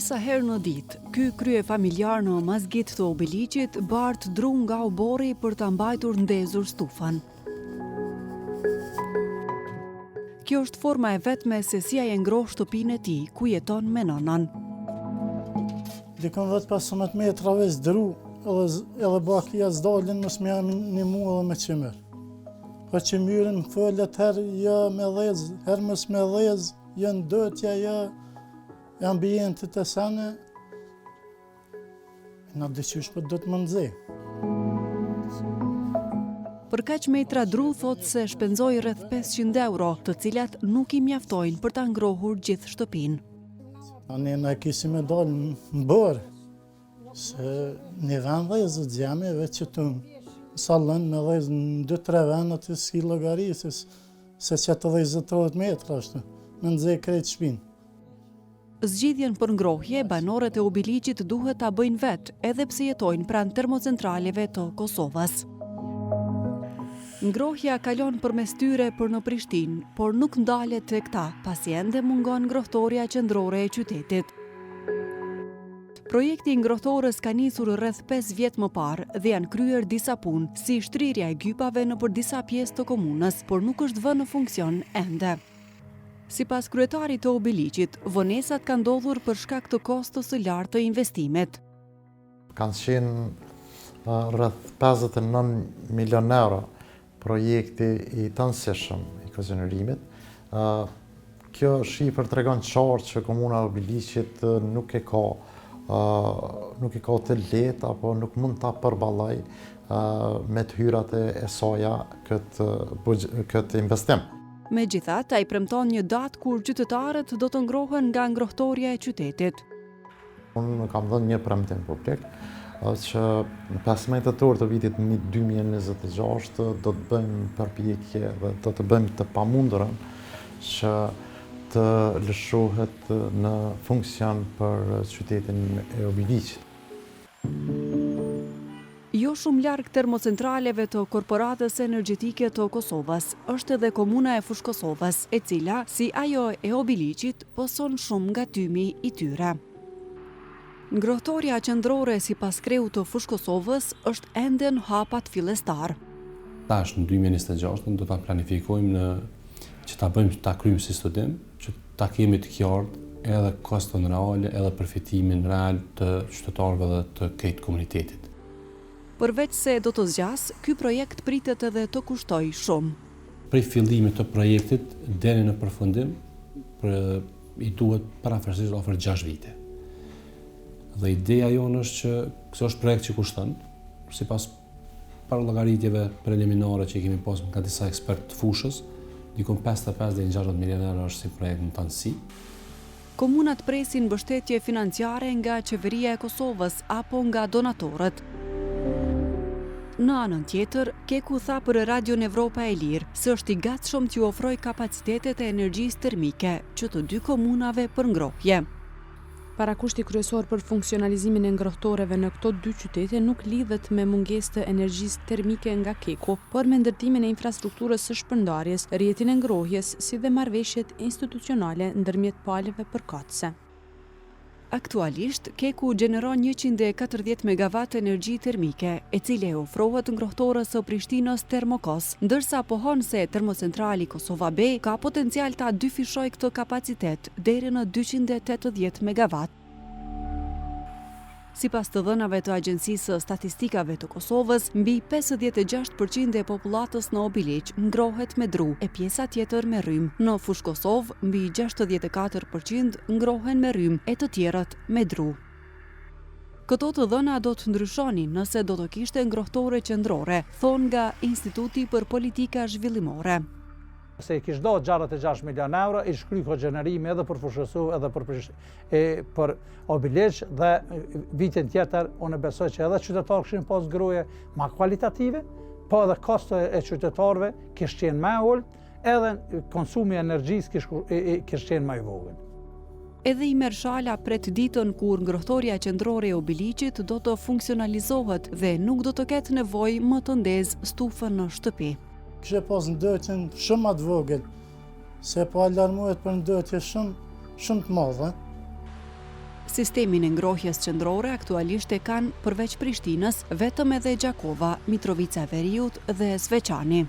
Disa herë në ditë, ky krye familjar në mazgit të Obiliqit bart dru nga obori për ta mbajtur ndezur stufën. Kjo është forma e vetme se si ai e ngroh shtëpinë e tij, ku jeton me nënën. Dikon 15 metra veç dru, edhe bakia s'dalin mos më jam një mu edhe me qimër. Po qimyrin më fëllet herë ja me dhez, herë mos me dhez, janë dëtja ja ambientit e sene, na dyqysh për do të më nëzhe. Për kaq metra dru thot se shpenzoi rreth 500 euro, të cilat nuk I mjaftojnë për ta ngrohur gjithë shtëpinë. Ne na kisim me dalë në bërë, se një vend dhezë gjemi veç që të sallën me dhezë në 2-3 vendet të s'ki llogarisë, se që të 20-30 metra është, me nëzhe krejt shpinë. Zgjidhjen për ngrohje, banorët e Obiliqit duhet ta bëjnë vetë, edhe pse jetojnë pranë termocentraleve të Kosovës. Ngrohja kalon përmes tyre për në Prishtinë, por nuk ndalet tek ta, pasi ende mungon ngrohtoria qendrore e qytetit. Projekti I ngrohtorës ka nisur rreth 5 vjet më parë dhe janë kryer disa punë, si shtrirja e gypave nëpër disa pjesë të komunës, por nuk është vënë në funksion ende. Sipas kryetarit të Obiliqit, vonesat kanë ndodhur për shkak të kostos së lartë të investimit. Kanë qenë rreth 59 milion euro projekti I tënësishëm I kozionerimit. Kjo shifër tregon qartë që komuna e Obiliqit nuk e ka të lehtë apo nuk mund ta përballoj me të hyrat e soja këtë investim. Megjithatë, ai premton një datë kur qytetarët do të ngrohen nga ngrohtoria e qytetit. Unë kam dhënë një premtim publik që në 15 tetor të vitit 2026 do të bëjmë përpjekje dhe do të bëjmë të pamundurën që të lëshohet në funksion për qytetin e Obiliqit. Jo shumë larg termocentraleve të Korporatës Energjetike të Kosovës është edhe komuna e Fushkosovës, e cila, si ajo e Obiliqit, poson shumë nga tymi I tyre. Ngrohtoria qendrore sipas kreut të Fushkosovës është ende në hapat fillestar. Tash në 2026 do ta planifikojmë që ta kryjmë si studim, që ta kemi të qartë edhe koston reale, edhe përfitimin real të qytetarëve dhe të këtij komunitetit. Përveç se do të zgjas, ky projekt pritet edhe të kushtoj shumë. Prej fillimit të projektit deri në përfundim, I duhet parafërsisht afër 6 vite. Dhe ideja jonë është që kjo është projekt që kushton, sipas parallogaritjeve preliminare që kemi pasur nga disa ekspertë të fushës, dikon 55 deri në 60 milionë euro është si projekt në tënësi. Komunat presin mbështetje financiare nga qeveria e Kosovës apo nga donatorët. Në anën tjetër, Keku tha për Radion Evropa e Lirë se është I gatshëm t'ju ofrojë kapacitetet e energjisë termike që të dy komunave për ngrohje. Parakushti kryesor për funksionalizimin e ngrohtoreve në këto dy qytete nuk lidhet me mungesë të energjisë termike nga Keku, por me ndërtimin e infrastrukturës së shpërndarjes, rrjetin e ngrohjes, si dhe marrëveshjet institucionale ndërmjet palëve përkatëse. Aktualisht, Keku gjeneron 140 MW energji termike, e cile ofrohet ngrohtorës së Prishtinës Termokos, ndërsa pohon se termocentrali Kosova B ka potencial ta dyfishojë këtë kapacitet deri në 280 MW. Sipas të dhënave të Agjencisë Statistikave të Kosovës, mbi 56% e popullatës në Obiliq ngrohet me dru, e pjesa tjetër me rrym. Në Fushkosovë, mbi 64% ngrohen me rrym, e të tjerët me dru. Këto të dhëna do të ndryshonin nëse do të kishte ngrohtore qendrore, thon nga Instituti për Politika Zhvillimore. Se I kishte do 66 milion euro, I shkry kogenerimi edhe për Fushkosovë edhe për Obiliq dhe vitin tjetër unë besoj që edhe qytetarë kishin pas groje ma kualitative, po edhe kosto e qytetarëve kishte qenë më ulët, edhe konsumi I energjisë kishte qenë më I vogël. Edhe Imer Shala pret ditën kur ngrohtoria qendrore e Obiliqit do të funksionalizohet dhe nuk do të ketë nevojë më të ndezë stufën në shtëpi. Kështë pas ndërtjen shumë atë vogël, se po alarmohet për ndërtje shumë të madhe. Sistemin e ngrohjes qendrore aktualisht e kanë përveç Prishtinës vetëm edhe Gjakova, Mitrovica e Veriut dhe Sveçani.